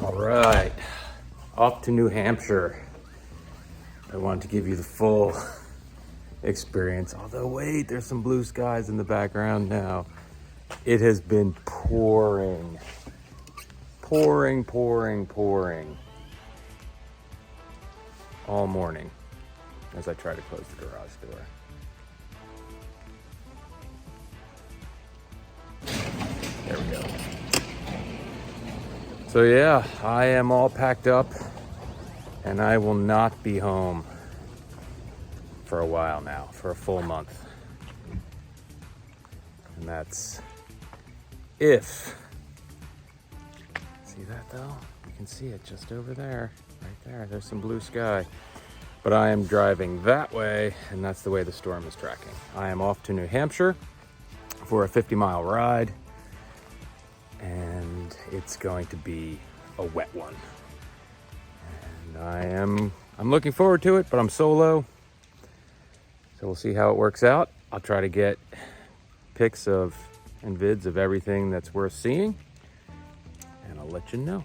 All right, off to New Hampshire. I wanted to give you the full experience, although wait, there's some blue skies in the background now. It has been pouring all morning as I try to close the garage door. There we go. So yeah, I am all packed up and I will not be home for a while now, for a full month. And that's if, see that though? You can see it just over there, right there. There's some blue sky. But I am driving that way, and that's the way the storm is tracking. I am off to New Hampshire for a 50-mile ride, and it's going to be a wet one. And I'm looking forward to it, but I'm solo, so we'll see how it works out. I'll try to get pics of and vids of everything that's worth seeing, and I'll let you know.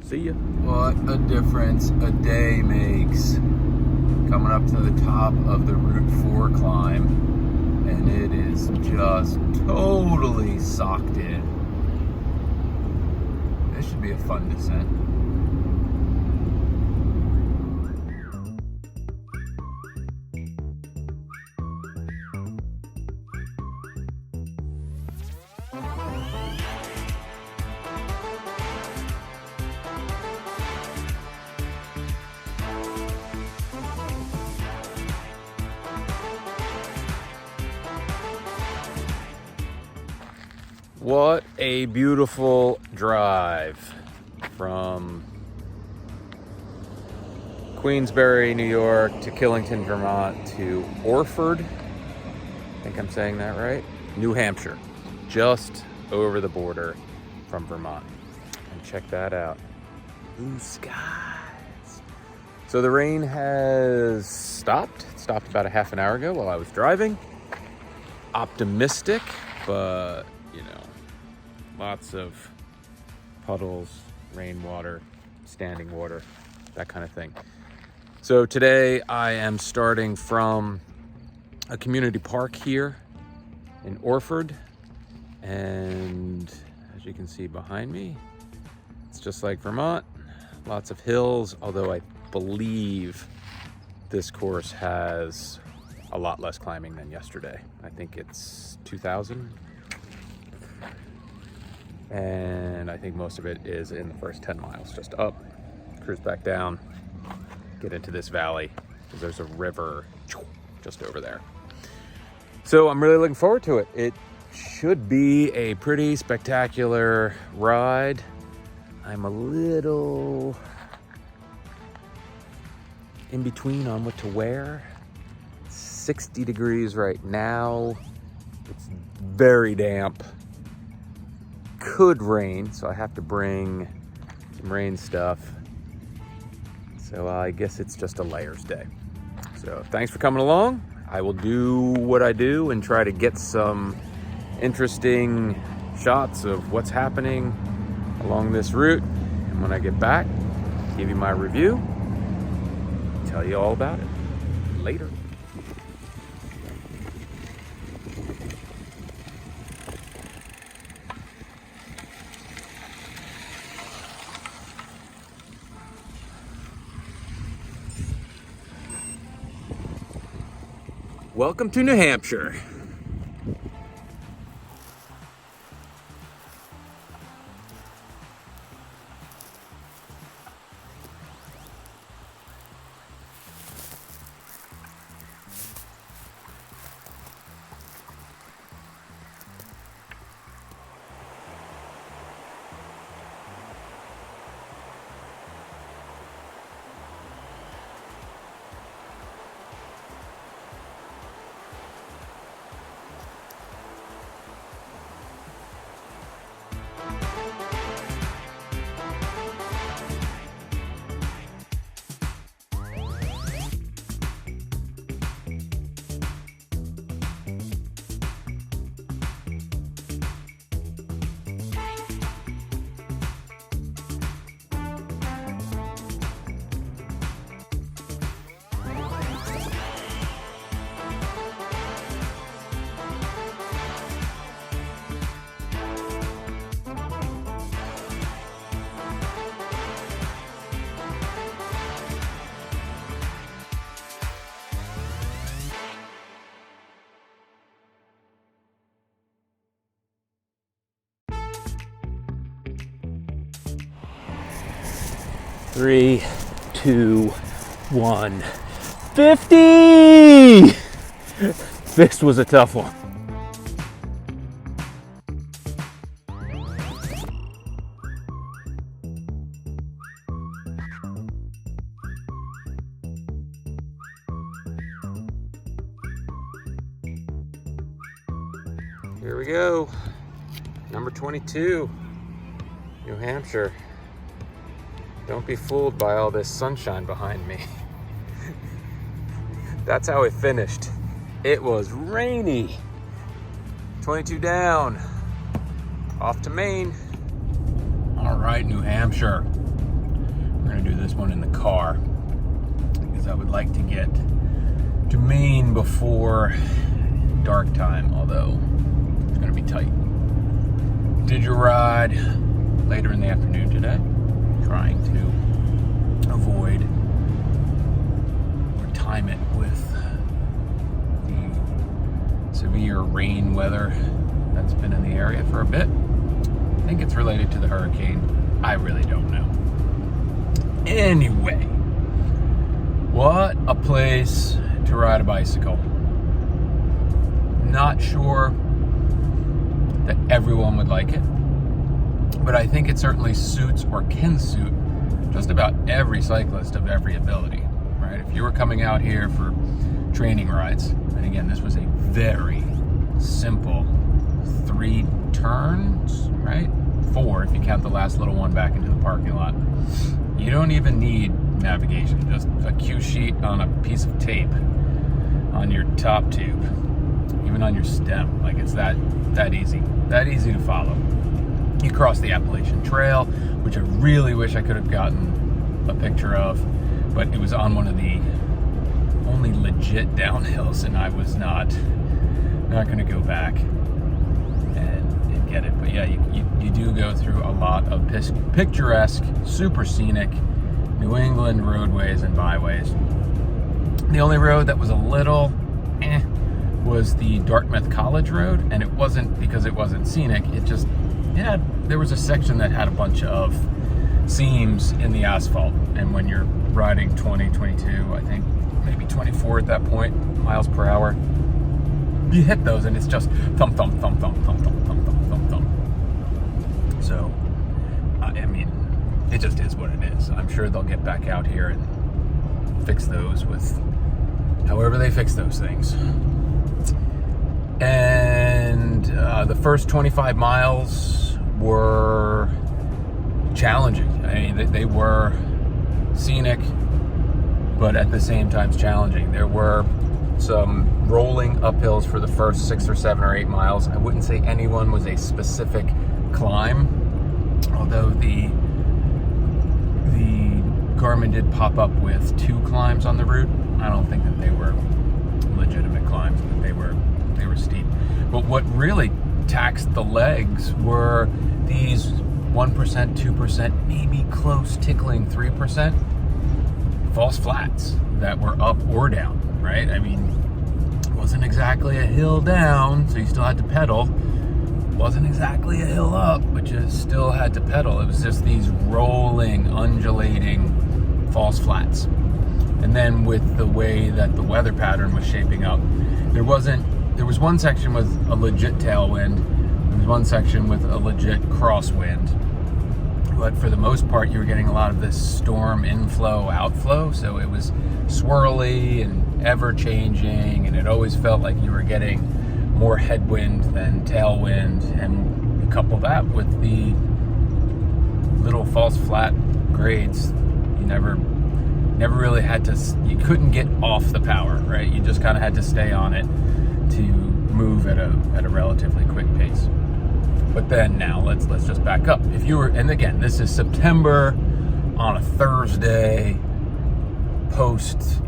See ya. What a difference a day makes. Coming up to the top of the Route 4 climb, and it is just totally socked in. This should be a fun descent. What a beautiful drive from Queensbury, New York to Killington, Vermont to Orford. I think I'm saying that right. New Hampshire, just over the border from Vermont. And check that out. Blue skies. So the rain has stopped. It stopped about a half an hour ago while I was driving. Optimistic, but you know, lots of puddles, rainwater, standing water, that kind of thing. So today I am starting from a community park here in Orford. And as you can see behind me, it's just like Vermont, lots of hills, although I believe this course has a lot less climbing than yesterday. I think it's 2,000. And I think most of it is in the first 10 miles, just up, cruise back down, get into this valley, because there's a river just over there. So I'm really looking forward to it. It should be a pretty spectacular ride. I'm a little in between on what to wear. It's 60 degrees right now. It's very damp. Could rain, so I have to bring some rain stuff. So I guess it's just a layers day. So thanks for coming along. I will do what I do and try to get some interesting shots of what's happening along this route. And when I get back, give you my review, tell you all about it. Later. Welcome to New Hampshire. 3, 2, 1. 50! This was a tough one. Here we go. Number 22, New Hampshire. Don't be fooled by all this sunshine behind me. That's how it finished. It was rainy. 22 down. Off to Maine. All right, New Hampshire. We're gonna do this one in the car because I would like to get to Maine before dark time, although it's gonna be tight. Did your ride later in the afternoon today, trying to avoid or time it with the severe rain weather that's been in the area for a bit. I think it's related to the hurricane. I really don't know. Anyway, what a place to ride a bicycle. Not sure that everyone would like it, but I think it certainly suits or can suit just about every cyclist of every ability, right? If you were coming out here for training rides, and again, this was a very simple 3 turns, right? 4 if you count the last little one back into the parking lot. You don't even need navigation, just a cue sheet on a piece of tape on your top tube, even on your stem. Like, it's that easy to follow. You cross the Appalachian Trail, which I really wish I could have gotten a picture of, but it was on one of the only legit downhills, and I was not going to go back and get it. But yeah, you do go through a lot of picturesque, super scenic New England roadways and byways. The only road that was a little was the Dartmouth College Road, and it wasn't because it wasn't scenic. It just there was a section that had a bunch of seams in the asphalt, and when you're riding 20, 22, I think maybe 24 at that point, miles per hour, you hit those and it's just thump, thump, thump, thump, thump, thump, thump, thump, thump, thump. So, I mean, it just is what it is. I'm sure they'll get back out here and fix those with however they fix those things. And the first 25 miles were challenging. I mean, they were scenic, but at the same time challenging. There were some rolling uphills for the first 6 or 7 or 8 miles. I wouldn't say anyone was a specific climb, although the Garmin did pop up with 2 climbs on the route. I don't think that they were legitimate climbs, but they were steep. But what really taxed the legs were these 1%, 2%, maybe close tickling 3% false flats that were up or down, right? I mean, it wasn't exactly a hill down, so you still had to pedal. It wasn't exactly a hill up, but you still had to pedal. It was just these rolling, undulating false flats. And then with the way that the weather pattern was shaping up, there was one section with a legit tailwind, there was one section with a legit crosswind, but for the most part you were getting a lot of this storm inflow, outflow, so it was swirly and ever changing, and it always felt like you were getting more headwind than tailwind, and you couple that with the little false flat grades, you never really had to, you couldn't get off the power, right? You just kind of had to stay on it to move at a relatively quick pace. But then now let's just back up. If you were, and again, this is September on a Thursday, post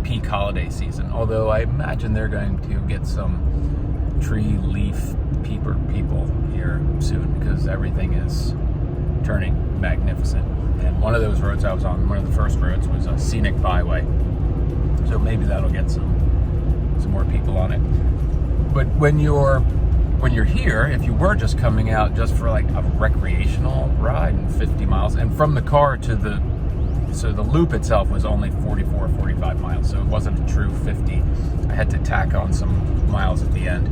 peak holiday season. Although I imagine they're going to get some tree leaf peeper people here soon, because everything is turning magnificent. And one of those roads I was on, one of the first roads, was a scenic byway. So maybe that'll get some more people on it. But when you're here, if you were just coming out just for like a recreational ride and 50 miles, and from the car to the So the loop itself was only 44, 45 miles, so it wasn't a true 50. I had to tack on some miles at the end.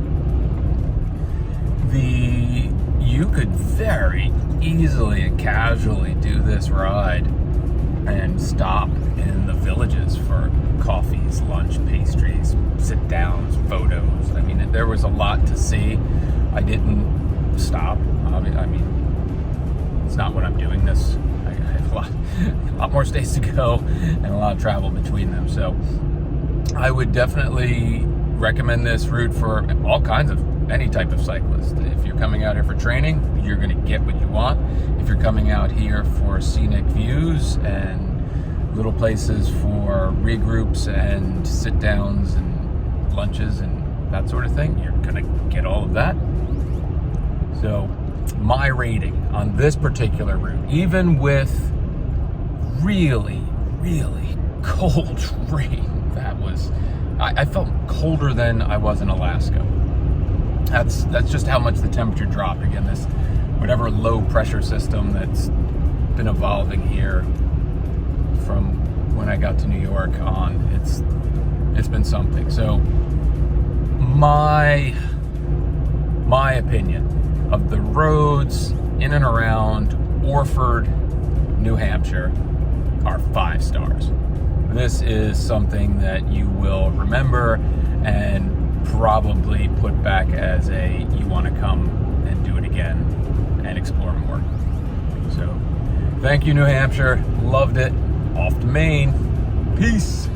You could very easily and casually do this ride and stop in the villages for coffees, lunch, pastries, sit downs, photos. I mean, there was a lot to see. I didn't stop. I mean, it's not what I'm doing this. I have a lot more states to go and a lot of travel between them. So I would definitely recommend this route for all kinds of any type of cyclist. If you're coming out here for training, you're going to get what you want. If you're coming out here for scenic views and little places for regroups and sit downs and lunches and that sort of thing, you're going to get all of that. So my rating on this particular route, even with really, really cold rain, that was, I felt colder than I was in Alaska. That's just how much the temperature dropped. Again, this whatever low pressure system that's been evolving here from when I got to New York on, it's been something. So my opinion of the roads in and around Orford, New Hampshire are 5 stars. This is something that you will remember and probably put back as you want to come and do it again and explore more. So thank you, New Hampshire. Loved it. Off to Maine. Peace.